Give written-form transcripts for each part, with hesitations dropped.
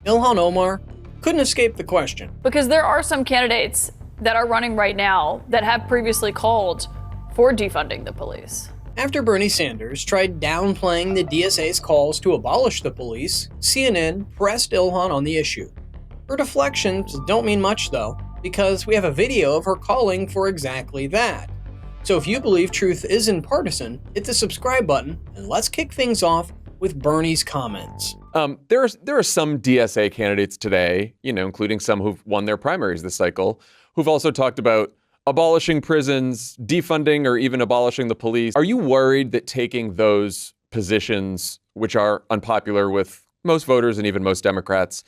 Ilhan Omar couldn't escape the question. Because there are some candidates that are running right now that have previously called for defunding the police. After Bernie Sanders tried downplaying the DSA's calls to abolish the police, CNN pressed Ilhan on the issue. Her deflections don't mean much though, because we have a video of her calling for exactly that. So if you believe truth isn't partisan, hit the subscribe button and let's kick things off with Bernie's comments. There are some DSA candidates today, including some who've won their primaries this cycle, who've also talked about abolishing prisons, defunding, or even abolishing the police. Are you worried that taking those positions, which are unpopular with most voters and even most Democrats,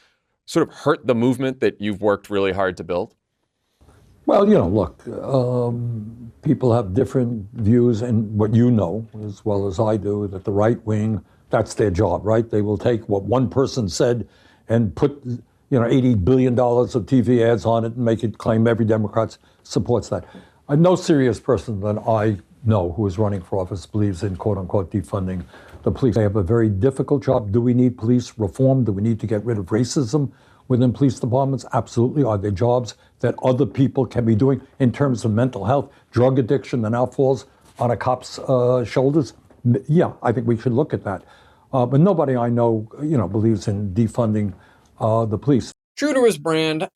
sort of hurt the movement that you've worked really hard to build? Well, look, people have different views, and what you know as well as I do, that the right wing, that's their job, right? They will take what one person said and put, $80 billion of TV ads on it and make it claim every Democrat supports that. No serious person that I know who is running for office believes in, quote unquote, defunding the police. They have a very difficult job. Do we need police reform? Do we need to get rid of racism within police departments? Absolutely. Are there jobs that other people can be doing in terms of mental health, drug addiction that now falls on a cop's shoulders? Yeah, I think we should look at that. But nobody I know, believes in defunding the police. True to his brand,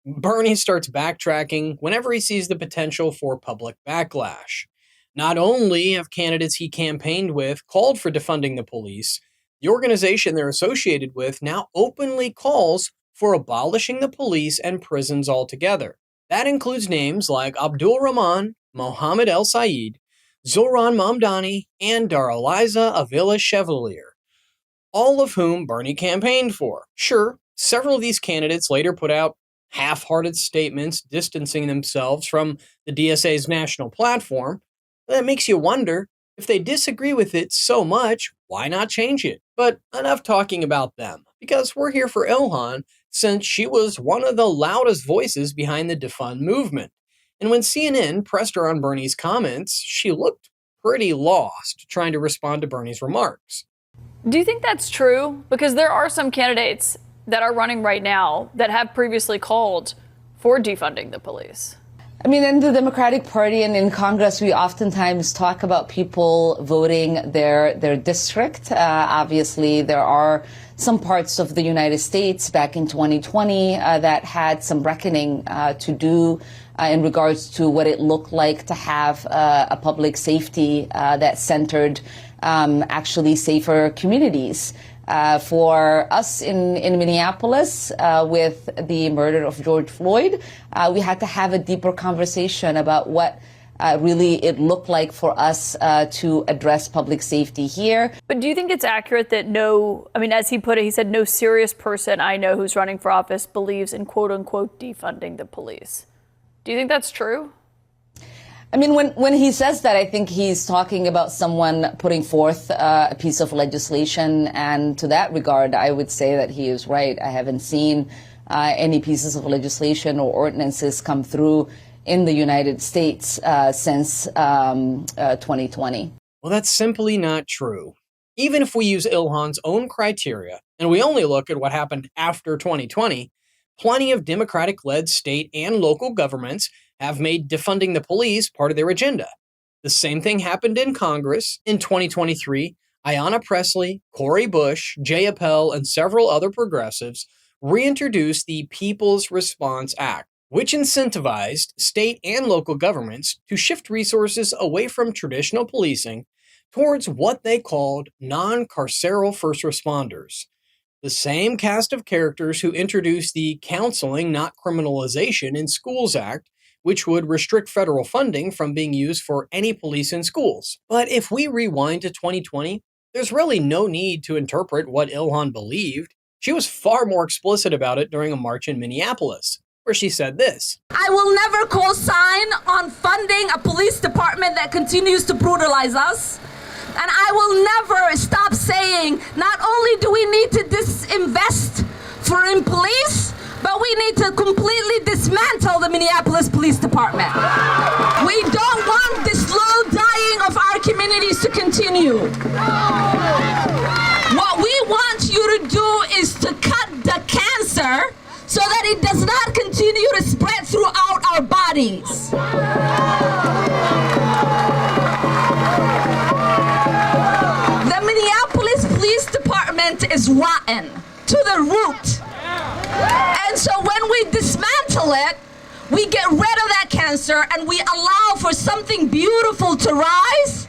Bernie starts backtracking whenever he sees the potential for public backlash. Not only have candidates he campaigned with called for defunding the police, the organization they're associated with now openly calls for abolishing the police and prisons altogether. That includes names like Abdul Rahman, Mohammed El Sayed, Zohran Mamdani, and Daraliza Avila Chevalier, all of whom Bernie campaigned for. Sure, several of these candidates later put out half-hearted statements distancing themselves from the DSA's national platform. That makes you wonder, if they disagree with it so much, why not change it? But enough talking about them, because we're here for Ilhan, since she was one of the loudest voices behind the defund movement. And when CNN pressed her on Bernie's comments, she looked pretty lost trying to respond to Bernie's remarks. Do you think that's true? Because there are some candidates that are running right now that have previously called for defunding the police. In the Democratic Party and in Congress, we oftentimes talk about people voting their district. Obviously, there are some parts of the United States back in 2020 that had some reckoning to do in regards to what it looked like to have a public safety that centered actually safer communities. For us in Minneapolis, with the murder of George Floyd, we had to have a deeper conversation about what really it looked like for us to address public safety here. But do you think it's accurate that as he put it, he said, no serious person I know who's running for office believes in quote unquote defunding the police? Do you think that's true? When he says that, I think he's talking about someone putting forth a piece of legislation. And to that regard, I would say that he is right. I haven't seen any pieces of legislation or ordinances come through in the United States since 2020. Well, that's simply not true. Even if we use Ilhan's own criteria, and we only look at what happened after 2020, plenty of Democratic-led state and local governments have made defunding the police part of their agenda. The same thing happened in Congress. In 2023, Ayanna Pressley, Cori Bush, Jay Appel, and several other progressives reintroduced the People's Response Act, which incentivized state and local governments to shift resources away from traditional policing towards what they called non-carceral first responders. The same cast of characters who introduced the Counseling Not Criminalization in Schools Act, which would restrict federal funding from being used for any police in schools. But if we rewind to 2020, there's really no need to interpret what Ilhan believed. She was far more explicit about it during a march in Minneapolis, where she said this: I will never co-sign on funding a police department that continues to brutalize us. And I will never stop saying, not only do we need to disinvest in police, but we need to completely dismantle the Minneapolis Police Department. We don't want the slow dying of our communities to continue. What we want you to do is to cut the cancer so that it does not continue to spread throughout our bodies. The Minneapolis Police Department is rotten to the root. And so when we dismantle it, we get rid of that cancer and we allow for something beautiful to rise.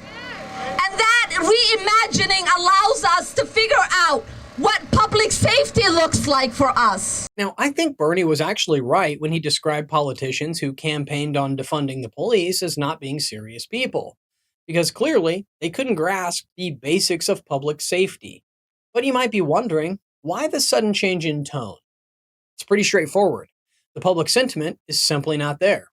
And that reimagining allows us to figure out what public safety looks like for us. Now, I think Bernie was actually right when he described politicians who campaigned on defunding the police as not being serious people, because clearly they couldn't grasp the basics of public safety. But you might be wondering, why the sudden change in tone? It's pretty straightforward. The public sentiment is simply not there.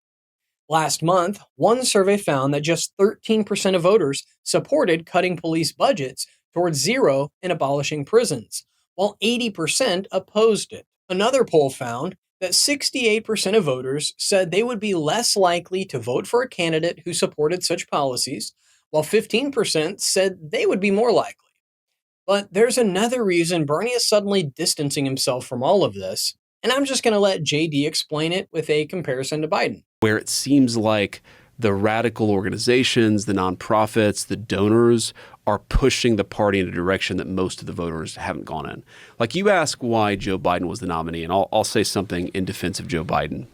Last month, one survey found that just 13% of voters supported cutting police budgets towards zero and abolishing prisons, while 80% opposed it. Another poll found that 68% of voters said they would be less likely to vote for a candidate who supported such policies, while 15% said they would be more likely. But there's another reason Bernie is suddenly distancing himself from all of this, and I'm just going to let JD explain it with a comparison to Biden. Where it seems like the radical organizations, the nonprofits, the donors are pushing the party in a direction that most of the voters haven't gone in. Like, you ask why Joe Biden was the nominee, and I'll say something in defense of Joe Biden.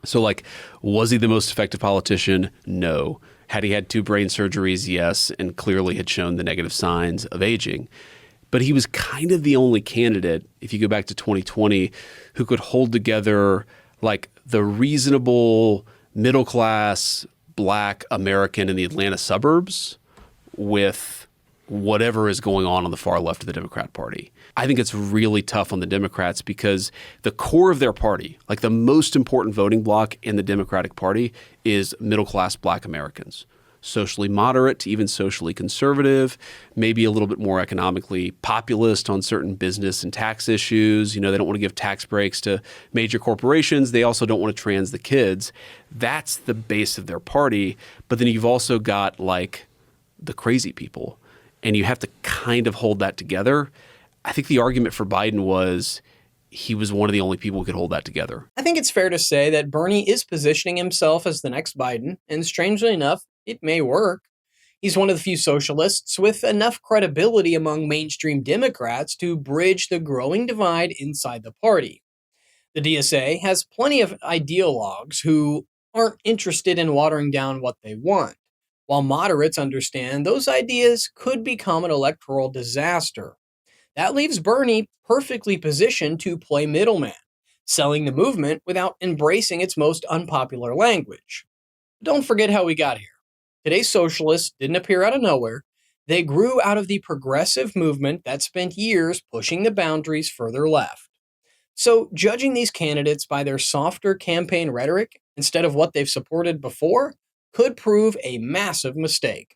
So, like, was he the most effective politician? No. Had he had 2 brain surgeries? Yes, and clearly had shown the negative signs of aging. But he was kind of the only candidate, if you go back to 2020, who could hold together like the reasonable middle-class Black American in the Atlanta suburbs with whatever is going on the far left of the Democrat Party. I think it's really tough on the Democrats because the core of their party, like the most important voting bloc in the Democratic Party, is middle-class Black Americans. Socially moderate to even socially conservative, maybe a little bit more economically populist on certain business and tax issues. You know, they don't want to give tax breaks to major corporations. They also don't want to trans the kids. That's the base of their party. But then you've also got like the crazy people, and you have to kind of hold that together. I think the argument for Biden was he was one of the only people who could hold that together. I think it's fair to say that Bernie is positioning himself as the next Biden, and strangely enough, it may work. He's one of the few socialists with enough credibility among mainstream Democrats to bridge the growing divide inside the party. The DSA has plenty of ideologues who aren't interested in watering down what they want, while moderates understand those ideas could become an electoral disaster. That leaves Bernie perfectly positioned to play middleman, selling the movement without embracing its most unpopular language. But don't forget how we got here. Today's socialists didn't appear out of nowhere. They grew out of the progressive movement that spent years pushing the boundaries further left. So judging these candidates by their softer campaign rhetoric instead of what they've supported before could prove a massive mistake.